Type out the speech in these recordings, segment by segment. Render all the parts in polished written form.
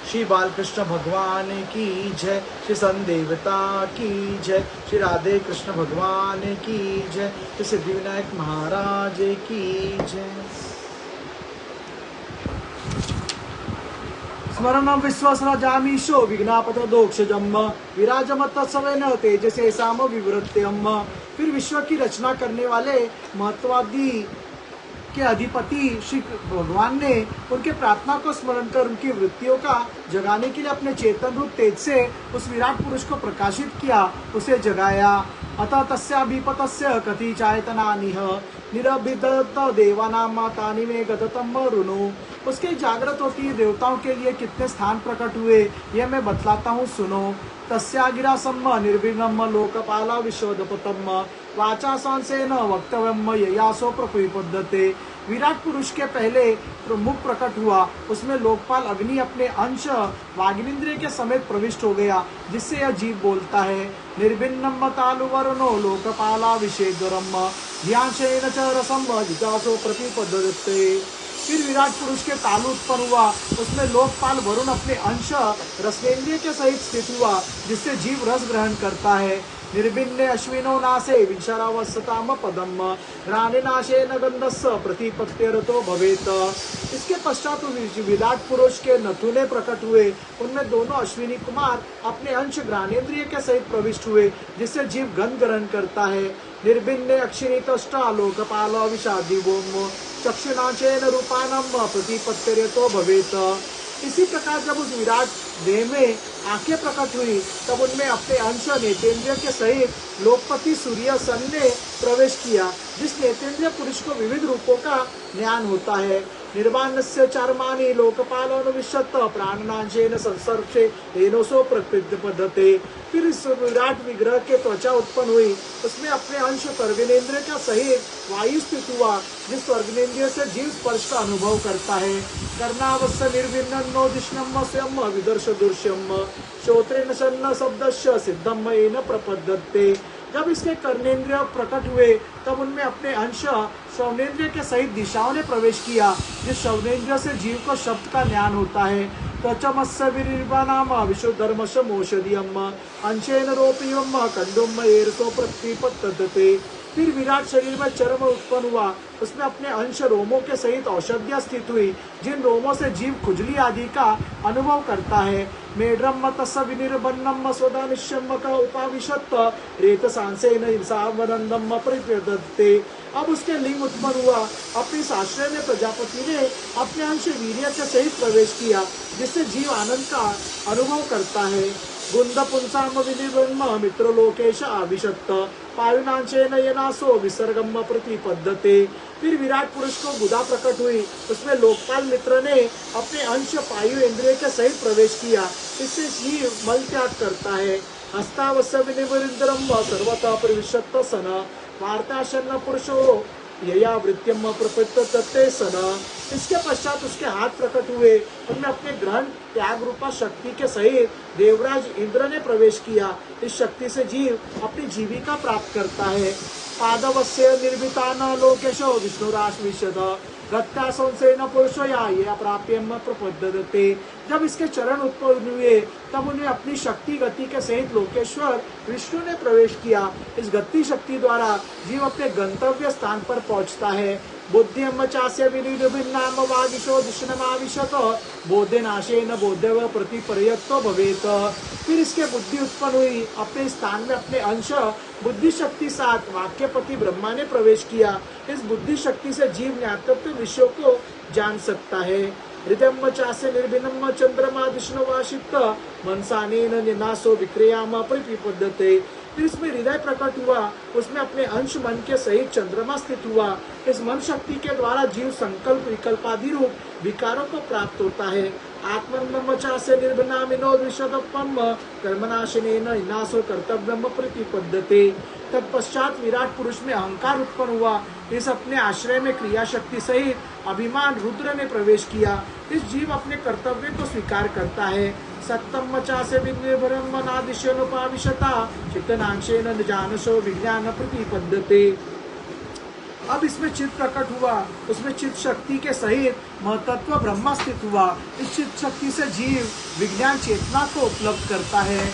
श्री बालकृष्ण भगवान की जय, श्री संदेवता की जय, श्री राधे कृष्ण भगवान की जय, श्री सिद्धिविनायक महाराज की जय। स्मरणं विश्वसृजामीशो विघ्नापतदोक्षजम् विराजमत सवेन तेजसे साम विवृत्यम्। फिर विश्व की रचना करने वाले महत्वादी के अधिपति श्री भगवान ने उनके प्रार्थना को स्मरण कर उनकी वृत्तियों का जगाने के लिए अपने चेतन रूप तेज से उस विराट पुरुष को प्रकाशित किया, उसे जगाया। अतः तस्याभिपतस्य कति चायतनानिह निरभिदत देवानां तानि मे गततम ऋणु। उसके जागृत होती देवताओं के लिए कितने स्थान प्रकट हुए, यह मैं बतलाता हूँ, सुनो। तस्यागिरा सम्म निर्विघ्नम लोकपाला विश्वोदपतम वाचा सांसेन वक्तव्यम ययासो प्रकुपद्धते। विराट पुरुष के पहले मुख प्रकट हुआ, उसमें लोकपाल अग्नि अपने अंश वाग्निंद्रिय के समेत प्रविष्ट हो गया, जिससे यह जीव बोलता है। निर्भिन्नम तालुवरणो लोकपाला विषेदरम ध्यान च रसम जिज्ञासो प्रतिपद्धते। फिर विराट पुरुष के तालु उत्पन्न हुआ, उसमें लोकपाल वरुण अपने अंश रसनेन्द्रिय के सहित स्थित हुआ, जिससे जीव रस ग्रहण करता है। निर्भिन्ने अश्विनो नासे विचारावसताम पदम राने नाशे न गंधस्स प्रतिपत्त्यरतो भवेत। इसके पश्चात विराट पुरुष के नथुने प्रकट हुए, उनमें दोनों अश्विनी कुमार अपने अंश ग्रानेन्द्रिय के सहित प्रविष्ट हुए, जिससे जीव गंध ग्रहण करता है। निर्भिन्ने अक्षिणी तष्टा लोकपाल विषादिवोम चक्षुनाचेन रूपानम प्रतिपत्त्यरतो भवेत। इसी प्रकार जब उस विराट देह में आंखें प्रकट हुई, तब उनमें अपने अंश नेतेंद्रिय के सहित लोकपति सूर्य सन ने प्रवेश किया, जिस नेतेंद्रिय पुरुष को विविध रूपों का ज्ञान होता है। निर्वाणस्य चार्माणि लोकपालोनुविशत प्राणनाशेन संसर्पे तेनोसो प्रतिपद्धते। फिर इस विराट विग्रह के त्वचा उत्पन्न हुई, उसमें अपने अंश स्वर्गनेन्द्रिय का सहित वायु स्थित हुआ, जिस स्वर्गनेन्द्रिय से जीव स्पर्श का अनुभव करता है। कर्णावस्य निर्भिन्नो दिष्णम स्वयं विदर्श दुर्श्यम श्रोत्रेण सन्न शब्दस्य सिद्धम येन प्रपद्धते। जब इसके कर्णेन्द्रिय प्रकट हुए, तब उनमें अपने अंश श्रवणेन्द्रिय के सहित दिशाओं ने प्रवेश किया, जिस श्रवणेन्द्रिय से जीव को शब्द का ज्ञान होता है। त्वचमस्य विनिर्वाणाम विशुद्धर्मस्य मोषधियम अंशेन रोपियम कंडुम एरसो प्रतिपद्धते। फिर विराट शरीर में चर्म उत्पन्न हुआ, उसमें अपने अंश रोमों के सहित औषधियां स्थित हुई, जिन रोमों से जीव खुजली आदि का अनुभव करता है। मेढ्रम तस्य विनिर्बन्नम स्वदानिश्यम का उपाविशत रेत सांसेन इंसावनंदम प्रतिपद्धते। अब उसके लिंग उत्पन्न हुआ, अपने आश्रय में प्रजापति ने अपने अंश वीर्य के सहित प्रवेश किया, जिससे जीव आनंद का अनुभव करता है। गुंद पुंसाम विनिर्ब्रह्म मित्रलोकेश आविशत पायुनांशेन यनासो विसर्गम प्रतिपद्धते। फिर विराट पुरुष को गुदा प्रकट हुई, उसमें लोकपाल मित्र ने अपने अंश पायु इंद्रिय के सहित प्रवेश किया, इससे जीव मल त्याग करता है। हस्तावस्य विनिर्वृंदरम सर्वतः प्रविशत सन वार्ताशन पुरुषो यया वृत्तियम प्रपद्धते सन। इसके पश्चात उसके हाथ प्रकट हुए, उनमें अपने ग्रहण त्याग रूपा शक्ति के सहित देवराज इंद्र ने प्रवेश किया। इस शक्ति से जीव अपनी जीविका प्राप्त करता है। पादवस्य निर्मितान लोकेशो विष्णुराश्विशद गत्या संसेन पुरुषो या ये अप्राप्यम प्रपद्धते। जब इसके चरण उत्पन्न हुए, तब उन्हें अपनी शक्ति गति के सहित लोकेश्वर विष्णु ने प्रवेश किया। इस गति शक्ति द्वारा जीव अपने गंतव्य स्थान पर पहुंचता है। बुद्धिम चास्य विनिर्भिन्नाम वागिशो दिशनमाविशत बोधेनाशेन बोधव प्रतिपर्यतो भवेत। फिर इसके बुद्धि उत्पन्न हुई, अपने स्थान में अपने अंश बुद्धि शक्ति साथ वाक्यपति ब्रह्मा ने प्रवेश किया। इस बुद्धि शक्ति से जीव ज्ञातव्य विषयों को जान सकता है। हृदयम चास्य निर्भिन्नम चंद्रमा दिशनवाशित मनसानेन निनासो विक्रियाम प्रतिपद्धते। फिर इसमें हृदय प्रकट हुआ, उसमें अपने अंश मन के सहित चंद्रमा स्थित हुआ। इस मन शक्ति के द्वारा जीव संकल्प विकल्पादि रूप विकारों को प्राप्त होता है। आत्मन्मचास्य निर्भिन्नामिनो विशदपम कर्मनाशनेन विनाशो कर्तव्यम प्रतिपद्धते। तत्पश्चात विराट पुरुष में अहंकार उत्पन्न हुआ, इस अपने आश्रय में क्रिया शक्ति सहित अभिमान रुद्र ने प्रवेश किया। इस जीव अपने कर्तव्य को स्वीकार करता है। सत्तम चास्य विनिर्भरम नादिश्यनुपाविशता चित्तनांशेन जानसो विज्ञान प्रतिपद्धते। अब इसमें चित्त प्रकट हुआ, उसमें चित्त शक्ति के सहित महतत्व ब्रह्म स्थित हुआ। इस चित्त शक्ति से जीव विज्ञान चेतना को उपलब्ध करता है।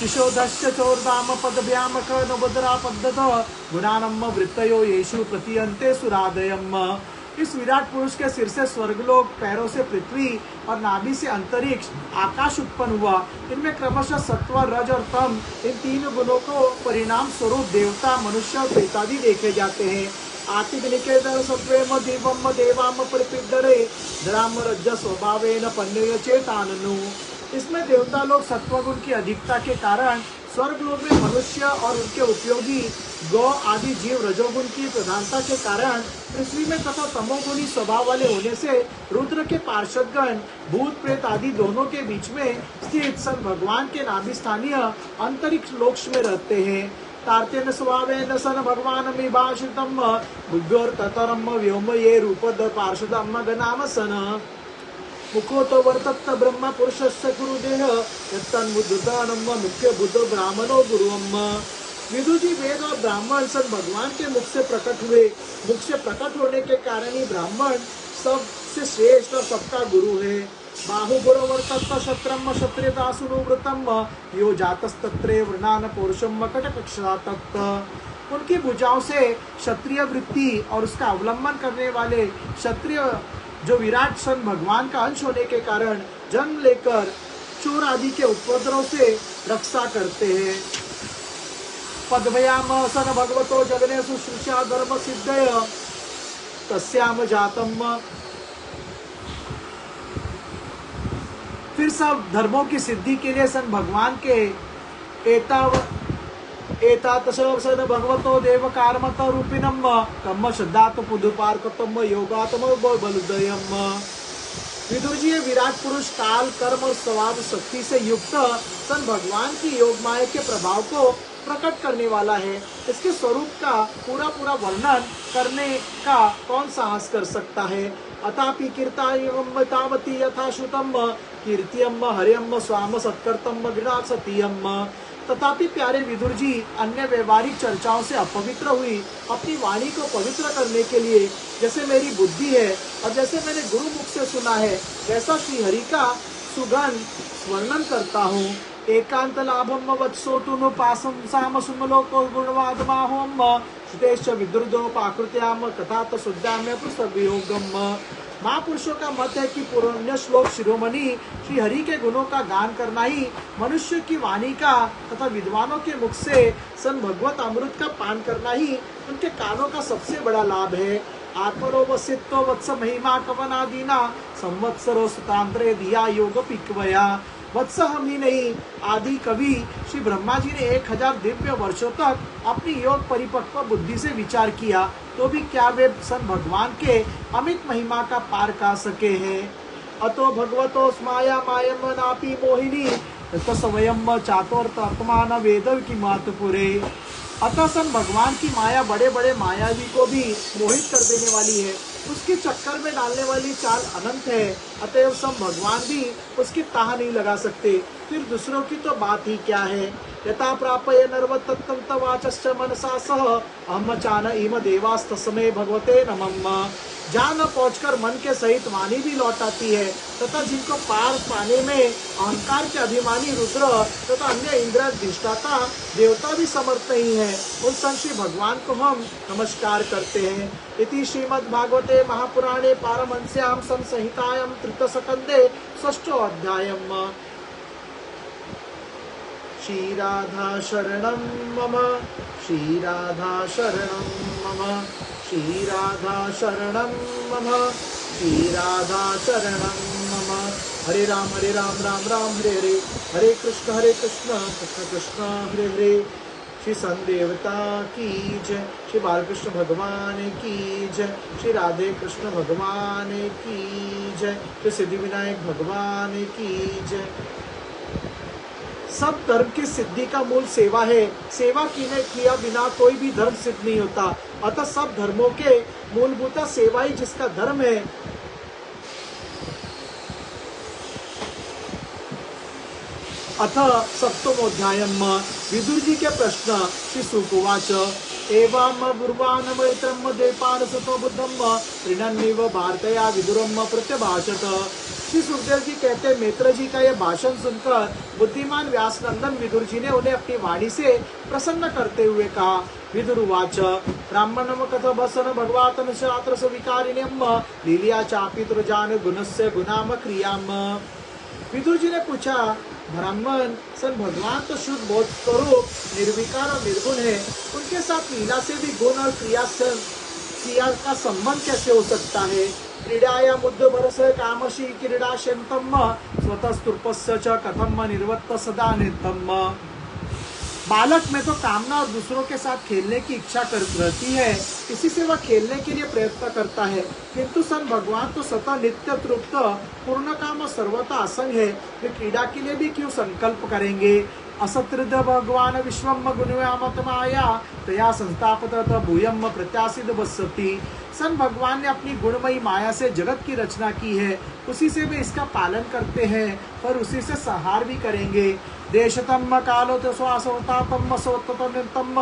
शिशोदश्च चोर्दाम पदभ्याम कनबदरा पद्धत गुणानम वृत्तयो येषु प्रतीयन्ते सुरादयम। इस विराट पुरुष के सिर से स्वर्गलोक, पैरों से पृथ्वी और नाभि से अंतरिक्ष आकाश उत्पन्न हुआ। इनमें क्रमशः सत्व, रज और तम इन तीन गुणों को परिणाम स्वरूप देवता, मनुष्य और प्रेतादि देखे जाते हैं। आतिक निकेतन सत्वेम दीपम देवाम परिपिडरे धराम रज स्वभावेन पन्नय चेताननु। इसमें देवता लोग सत्वगुण की अधिकता के कारण, स्वर्ग लोक में मनुष्य और उनके उपयोगी गौ आदि जीव रजोगुण की प्रधानता के कारण, पृथ्वी में तथा तमोगुणी स्वभाव वाले होने से रुद्र के पार्षदगण भूत प्रेत आदि दोनों के बीच में स्थित सन भगवान के नाभि स्थानीय अंतरिक्ष लोक्ष में रहते हैं। तार्तेन स्वभावेन सन भगवान विभाषितम बुद्ध्योर ततरम व्योम ये रूपद पार्षदम गनाम सन मुखो तो वर्तत ब्रह्म पुरुषस्य गुरुदेह यत्तन्मुद्धानम मुख्य बुद्ध ब्राह्मणो गुरुअम। विदुर जी वेद और ब्राह्मण सन भगवान के मुख से प्रकट हुए। मुख से प्रकट होने के कारण ही ब्राह्मण सबसे श्रेष्ठ और सबका गुरु है। बाहुगुरु वर्तत शत्रम क्षत्रिय दासुनुवृतम यो जातस्तत्रे वृणान पौरुषम कटकक्षा तत्त। उनकी भुजाओं से क्षत्रिय वृत्ति और उसका अवलंबन करने वाले क्षत्रिय जो विराट सन भगवान का अंश होने के कारण जन्म लेकर चोर आदि के उपद्रव से रक्षा करते हैं। पद्मयाम सन भगवतो जगने शुश्रूषा धर्म सिद्धय तस्याम जातम। फिर सब धर्मों की सिद्धि के लिए सन भगवान के एतातसन भगवतो देव कारमत रूपिणम कम्म श्रद्धात पुदुपार्कतम योगातम बलुदयम। विदुर जी विराट पुरुष काल, कर्म और स्वभाव शक्ति से युक्त सन भगवान की योग माया के प्रभाव को प्रकट करने वाला है। इसके स्वरूप का पूरा वर्णन करने का कौन साहस कर सकता है। अथापि कीर्तायम तावती यथा श्रुतम कीर्तियम हरियम स्वाम सत्कर्तम गृणात् सतीयम। तथापि प्यारे विदुर जी अन्य व्यवहारिक चर्चाओं से अपवित्र हुई अपनी वाणी को पवित्र करने के लिए जैसे मेरी बुद्धि है और जैसे मैंने गुरु मुख से सुना है वैसा श्री हरि का सुगंध वर्णन करता हूँ। एकांत लाभम वत्सोतुनु पासम साम सुमलोको गुणवादमाहोम श्रुतेश्च विदुर्दो पाकृत्याम कथा तो शुद्धाम्य पुस्तकवियोगम। महापुरुषों का मत है कि पुण्य श्लोक शिरोमणि श्री हरि के गुणों का गान करना ही मनुष्य की वाणी का तथा विद्वानों के मुख से सन भगवत अमृत का पान करना ही उनके कानों का सबसे बड़ा लाभ है। आत्मरो वसित्व वत्स महिमा कवनादीना संवत्सरो सुतांत्रे दिया योग पिकवया। वत्स हम ही नहीं, आदि कवि श्री ब्रह्मा जी ने 1000 दिव्य वर्षों तक अपनी योग परिपक्व बुद्धि से विचार किया तो भी क्या वे सन भगवान के अमित महिमा का पार का सके हैं। अतो भगवतो स्माया मायम नापी मोहिनी स्वयं चातुर्तमान वेद की मातुपुरे। अतः सन भगवान की माया बड़े बड़े मायावी को भी मोहित कर देने वाली है। उसके चक्कर में डालने वाली चाल अनंत है। अतएव सब भगवान भी उसकी ताह नहीं लगा सकते, फिर दूसरों की तो बात ही क्या है। यथा प्रापय नर्वतत्तवाचश्च मनसा सह अहम चान इम देवास्तस्मै भगवते नमः। जहाँ न पहुंचकर मन के सहित वाणी भी लौटाती है तथा जिनको पार पाने में अहंकार के अभिमानी रुद्र तथा अन्य इंद्र अधिष्ठाता देवता भी समर्थ नहीं है, उन संश्री भगवान को हम नमस्कार करते हैं। इति श्रीमद्भागवते महापुराणे पारमहंस्यां संहितायां तृतीयस्कन्धे 6ठो अध्यायम्। श्रीराधा शरणं मम, श्रीराधा शरणं मम, श्रीराधा शरणं मम, श्रीराधा शरणं मम। हरे राम राम राम हरे हरे, हरे कृष्ण कृष्ण कृष्ण हरे हरे। श्री संदेवता की जय, श्री बालकृष्ण भगवान की जय, श्री राधे कृष्ण भगवान की जय, श्री सिद्धिविनायक भगवान की जय। सब धर्म की सिद्धि का मूल सेवा है। सेवा किया बिना कोई भी धर्म सिद्ध नहीं होता। अतः सब धर्मों के मूलभूत सेवा ही जिसका धर्म है। अथ सप्तमोऽध्यायम्। विदुर जी के प्रश्न। श्री शुक उवाच एवं बुर्वान मैत्रम देपान सतो बुद्धम त्रिनन्निव भारतया विदुरम प्रत्यभाषत। श्री सुखदेव जी कहते हैं, मित्र जी का यह भाषण सुनकर बुद्धिमान व्यास नंदन विदुर जी ने उन्हें अपनी वाणी से प्रसन्न करते हुए कहा। विदुरुवाच ब्राह्मणम कथ बसन भगवातन शास्त्र विकारिण्यम लीलिया चापितृ जान गुणस्य गुणाम क्रियाम। विदुर जी ने पूछा, ब्राह्मण सन भगवान तो शुद्ध बोध स्वरूप निर्विकार और निर्गुण है, उनके साथ लीला से भी गुण और क्रिया का संबंध कैसे हो सकता है। क्रीडाया मुद्द भरस कामशी क्रीडा शंतम स्वतस्तुर्पस्य च कथम निर्वत्त सदा नित्यम। बालक में तो कामना और दूसरों के साथ खेलने की इच्छा रहती है, इसी से वह खेलने के लिए प्रयत्न करता है, किंतु सन भगवान तो सतत नित्य तृप्त पूर्ण काम और सर्वथा असंग है, वे क्रीड़ा के लिए भी क्यों संकल्प करेंगे। असत्रिद भगवान विश्वम गुणव्यामत माया तया संस्थापत भूयम प्रत्यासिद बसती। सन भगवान ने अपनी गुणमयी माया से जगत की रचना की है, उसी से वे इसका पालन करते हैं, पर उसी से संहार भी करेंगे। देशतम कालोत श्वासवतातम सवत्तम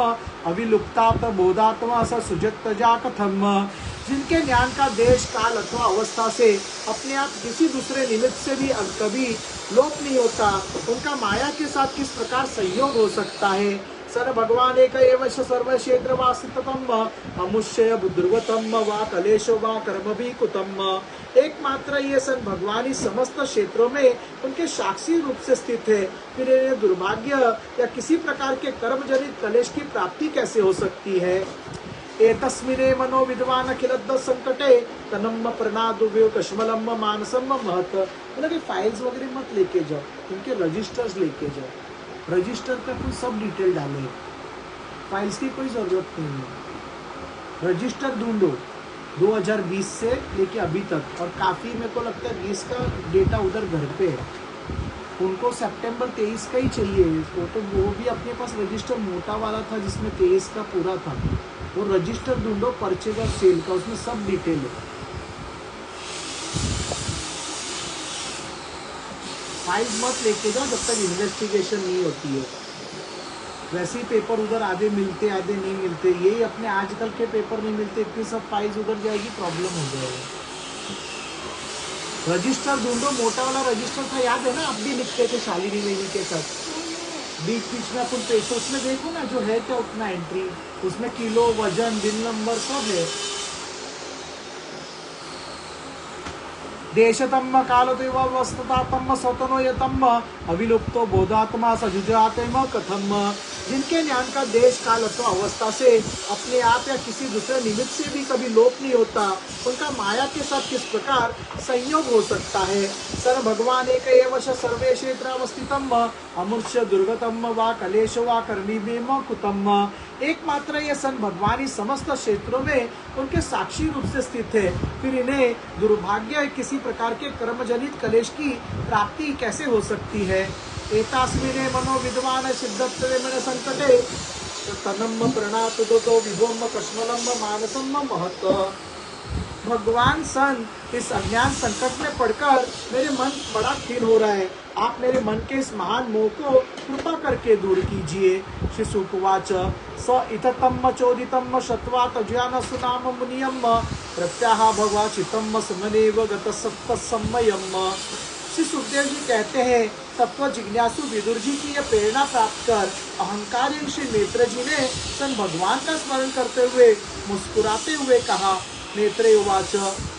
अविलुप्तात बोधात्मा स सुजत जा कथम। जिनके ज्ञान का देश काल अथवा अवस्था से अपने आप किसी दूसरे निमित्त से भी कभी लोप नहीं होता, उनका माया के साथ किस प्रकार संयोग हो सकता है। सर भगवान एक एव सर्व क्षेत्र वासितम अमुष्य बुद्रुवतम वा कलेशो वा कर्म भी कुतम। एकमात्र ये सन भगवान ही समस्त क्षेत्रों में उनके साक्षी रूप से स्थित है, फिर इन्हें दुर्भाग्य या किसी प्रकार के कर्म जनित कलेश की प्राप्ति कैसे हो सकती है। एतस्मिने मनो विद्वान अखिलद्ध संकटे तनम प्रणादुव्यो कश्मलम मानसम महत। मतलब कि फाइल्स वगैरह मत लेके जाओ, उनके रजिस्टर्स लेके जाओ, रजिस्टर का कोई सब डिटेल डाले, फाइल्स की कोई जरूरत नहीं है। रजिस्टर ढूंढो 2020 से लेके अभी तक, और काफ़ी मेरे को लगता है 20 का डेटा उधर घर पे है, उनको सितंबर 23 का ही चाहिए इसको, तो वो भी अपने पास रजिस्टर मोटा वाला था जिसमें 23 का पूरा था, वो रजिस्टर ढूंढो परचेज और सेल का, उसमें सब डिटेल है। फाइल्स मत लेके जाओ जब तक इन्वेस्टिगेशन नहीं होती है। वैसे ही पेपर उधर आधे मिलते आधे नहीं मिलते, यही अपने आजकल के पेपर नहीं मिलते, इतनी सब फाइल्स उधर जाएगी, प्रॉब्लम हो जाएगा। रजिस्टर ढूंढो, मोटा वाला रजिस्टर था, याद है ना, आप भी लिखते थे शालिनी मेनी के साथ, बीच बीच में अपन पैसे उसमें देखो ना, जो है क्या उतना एंट्री, उसमें किलो वजन बिल नंबर सब है। देशतम कालदेव वस्तुतातम स्वतनो यतम अविलुप्तो बोधात्मा सजुजातेम कथम। जिनके ज्ञान का देश काल अथवा अवस्था से अपने आप या किसी दूसरे निमित्त से भी कभी लोप नहीं होता, उनका माया के साथ किस प्रकार संयोग हो सकता है। सर भगवान एक एव सर्वे क्षेत्रावस्थितम अमूर्ष्य दुर्गतम वा कलेश वा कर्मी कुतम। एकमात्र ये सन भगवान ही समस्त क्षेत्रों में उनके साक्षी रूप से स्थित है, फिर इन्हें दुर्भाग्य किसी प्रकार के कर्मजनित कलेश की प्राप्ति कैसे हो सकती है। एतास्मिने मनो विद्वान सिद्धत्वेन संकटे तनम प्रणात दो विभोम कश्मलम मानसम महत। भगवान सन इस अज्ञान संकट में पड़कर मेरे मन बड़ा खीन हो रहा है, आप मेरे मन के इस महान मोह को कृपा करके दूर कीजिए। श्री सुकुवाच स इततम चोदितम शत्वात ज्ञान सुनाम मुनियम प्रत्याह भगवा चितम समनेव गत सत्त सम्मयम। श्री सुखदेव जी कहते हैं, तत्व जिज्ञासु विदुर जी की यह प्रेरणा प्राप्त कर अहंकारी श्री नेत्र जी ने सन भगवान का स्मरण करते हुए मुस्कुराते हुए कहा। नेत्रे उवाच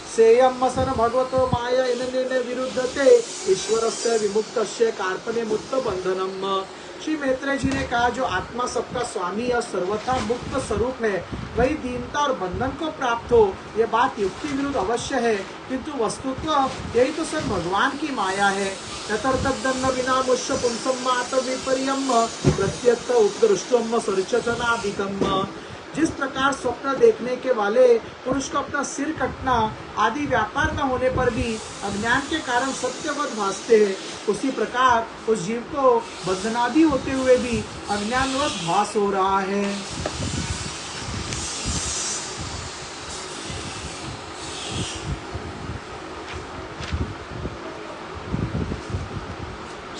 सेयम सन भगवतो माया इननेन विरुद्धते ईश्वरस्य विमुक्तस्य कार्पण्य मुक्त बंधनम। श्री मैत्रेय जी ने कहा, जो आत्मा सबका स्वामी और सर्वथा मुक्त स्वरूप है, वही दीनता और बंधन को प्राप्त हो, यह बात युक्ति विरुद्ध अवश्य है, किंतु वस्तुत्व यही तो सब भगवान की माया है। तदन्न विना मुष्य पुंसम मात विपर्यम प्रत्यक्त उपदृष्टम सरचनाधिकम। जिस प्रकार स्वप्न देखने के वाले पुरुष को अपना सिर कटना आदि व्यापार न होने पर भी अज्ञान के कारण सत्यवत भासते हैं, उसी प्रकार उस जीव को बंधनादि होते हुए भी अज्ञानवश भास हो रहा है।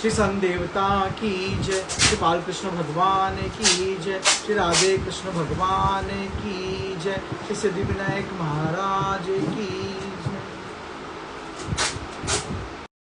श्री सन देवता की जय, श्री बालकृष्ण भगवान की जय, श्री राधे कृष्ण भगवान की जय, श्री सिद्धि विनायक महाराज की